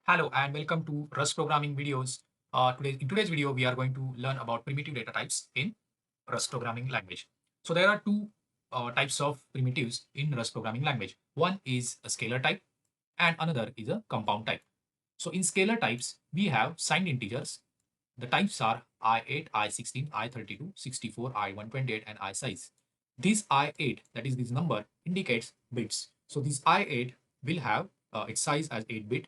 Hello and welcome to Rust programming videos. In today's video, we are going to learn about primitive data types in Rust programming language. So there are two types of primitives in Rust programming language. One is a scalar type and another is a compound type. So in scalar types, we have signed integers. The types are I8, I16, I32, 64, I128 and I size. This I8, that is this number, indicates bits. So this I8 will have its size as 8 bit.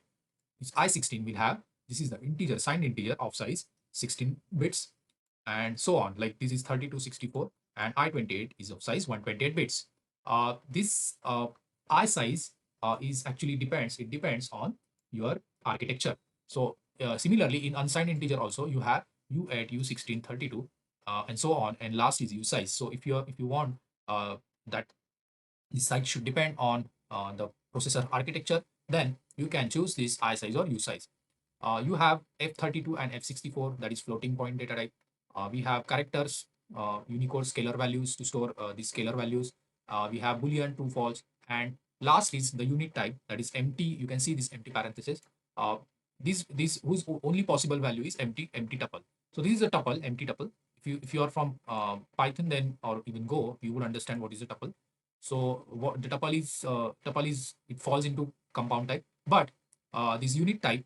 This I16 will have, this is the integer, signed integer of size 16 bits and so on. Like this is 3264 and I28 is of size 128 bits. This I size is actually it depends on your architecture. So similarly in unsigned integer also you have U8, U16, 32 and so on, and last is U size. So if you want that the size should depend on the processor architecture, then you can choose this I size or U size. You have F32 and F64, that is floating point data type. We have characters, Unicode scalar values to store these scalar values. We have Boolean, true, false. And last is the unit type, that is empty. You can see this empty parenthesis. Uh, this whose only possible value is empty tuple. So this is a tuple, empty tuple. If you are from Python then or even Go, you would understand what is a tuple. So what the tuple is it falls into compound type, but this unit type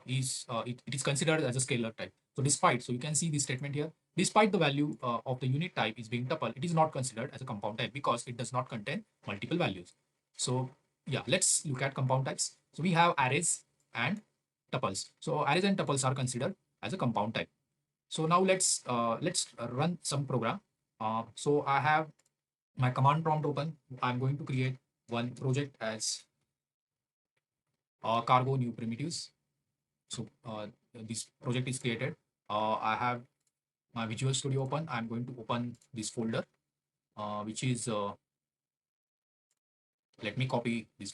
it is considered as a scalar type. So you can see this statement here. Despite the value of the unit type is being tuple, it is not considered as a compound type because it does not contain multiple values. So yeah, let's look at compound types. So we have arrays and tuples. So arrays and tuples are considered as a compound type. So now let's run some program. So I have my command prompt open. I'm going to create one project as cargo new primitives. So this project is created. I have my Visual Studio open. I'm going to open this folder, which is, let me copy this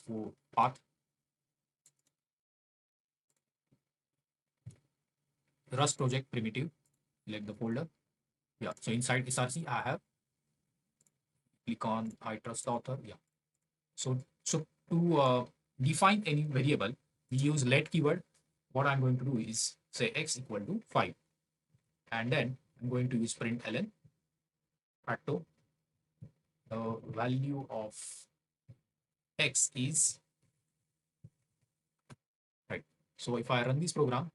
path. Rust project primitive, select the folder. Yeah, so inside SRC, I have, click on I trust the author. Yeah. So to define any variable, we use let keyword. What I'm going to do is say x equal to 5. And then I'm going to use println facto. The value of x is right. So if I run this program,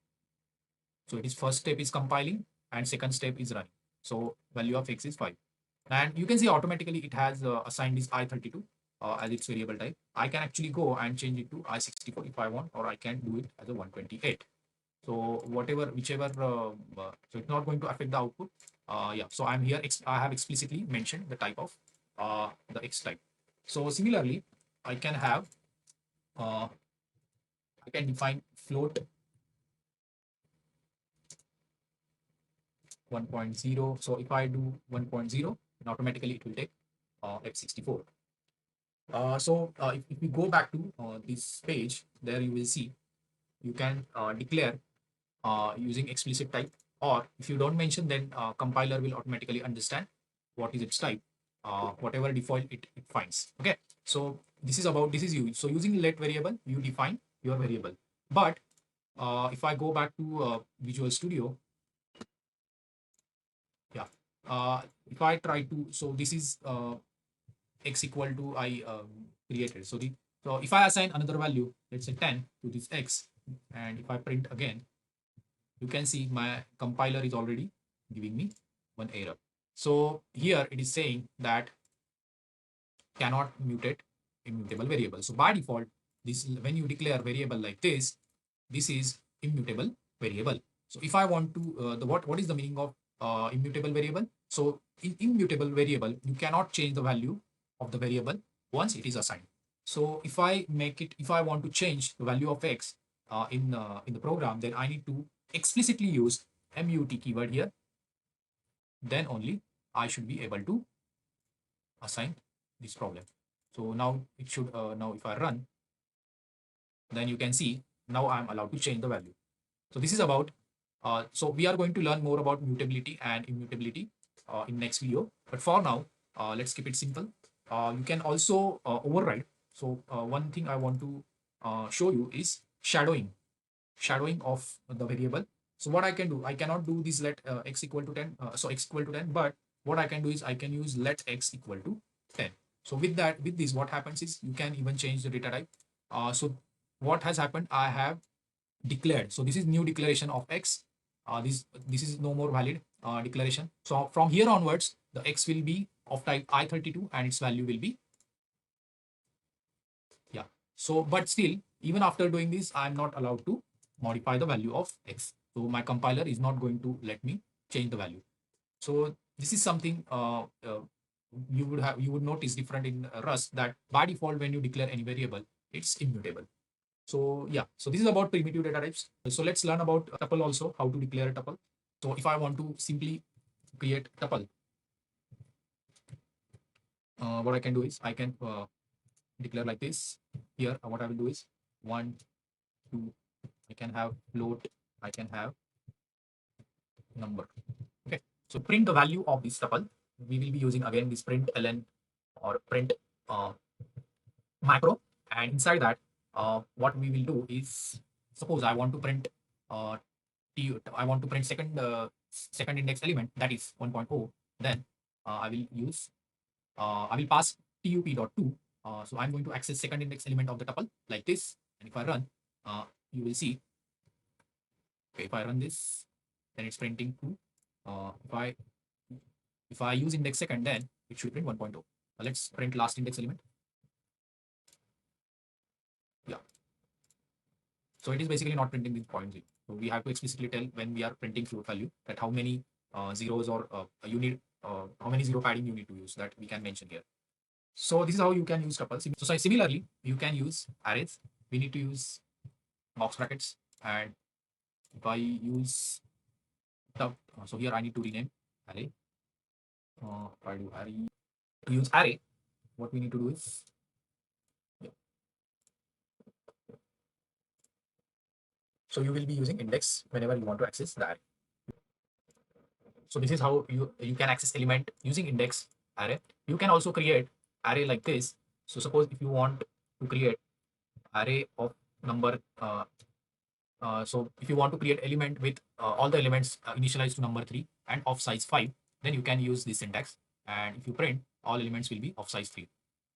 so it is first step is compiling and second step is running. So value of x is 5. And you can see automatically it has assigned this I32 as its variable type. I can actually go and change it to I64 if I want, or I can do it as a 128. So whichever, so it's not going to affect the output. Yeah, so I'm here, I have explicitly mentioned the type of the X type. So similarly, I can have, I can define float 1.0. So if I do 1.0, then automatically it will take F64. If we go back to this page, there you will see you can declare using explicit type, or if you don't mention, then compiler will automatically understand what is its type, whatever default it finds. Okay, so this is you. So using let variable, you define your variable. But if I go back to Visual Studio, yeah, if I try to, so this is x equal to I created. So if I assign another value, let's say 10 to this x, and if I print again, you can see my compiler is already giving me one error. So here it is saying that cannot mutate immutable variable. So by default, this when you declare variable like this is immutable variable. So if I want to what is the meaning of immutable variable? So in immutable variable, you cannot change the value of the variable once it is assigned. So if I want to change the value of x in the program, then I need to explicitly use mut keyword here. Then only I should be able to assign this problem. So now it should, now if I run, then you can see now I'm allowed to change the value. So this is about, so we are going to learn more about mutability and immutability in next video. But for now, let's keep it simple. You can also override. So one thing I want to show you is shadowing. shadowing of the variable. So what I can do, I cannot do this let x equal to 10, so x equal to 10, but what I can do is I can use let x equal to 10. So with that, with this, what happens is you can even change the data type. So what has happened, I have declared. So this is new declaration of x. This is no more valid declaration. So from here onwards, the x will be of type i32 and its value will be, yeah. So but still, even after doing this, I'm not allowed to modify the value of x. So my compiler is not going to let me change the value. So this is something you would notice different in Rust, that by default when you declare any variable, it's immutable. So yeah, so this is about primitive data types. So let's learn about tuple also, how to declare a tuple. So if I want to simply create tuple, what I can do is I can declare like this. Here, what I will do is 1, 2. I can have float. I can have number. Okay. So print the value of this tuple. We will be using again this print ln or print uh, macro, and inside that, what we will do is, suppose I want to print uh, I want to print second index element, that is 1.0. Then I will pass tup.to. So I'm going to access second index element of the tuple like this, and if I run, you will see. Okay, if I run this, then it's printing 2. If I use index second, then it should print 1.0. Let's print last index element. Yeah. So it is basically not printing with 0.0. So we have to explicitly tell when we are printing float value that how many zeros or you need, how many zero padding you need to use, that we can mention here. So this is how you can use tuples. So similarly, you can use arrays. We need to use box brackets, and if I use so here I need to rename array. If I do array, to use array, what we need to do is, yeah. So you will be using index whenever you want to access the array. So this is how you can access element using index array. You can also create array like this. So suppose if you want to create array of number, so if you want to create element with all the elements initialized to number 3 and of size 5, then you can use this syntax. And if you print, all elements will be of size 3.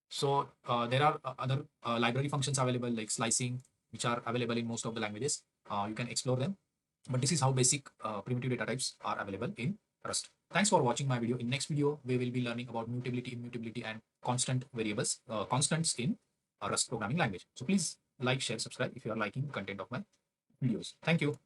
So there are other library functions available like slicing, which are available in most of the languages. You can explore them. But this is how basic primitive data types are available in Rust. Thanks for watching my video. In next video, we will be learning about mutability, immutability, and constant variables, constants in Rust programming language. So please like, share, subscribe if you are liking the content of my videos. Thank you.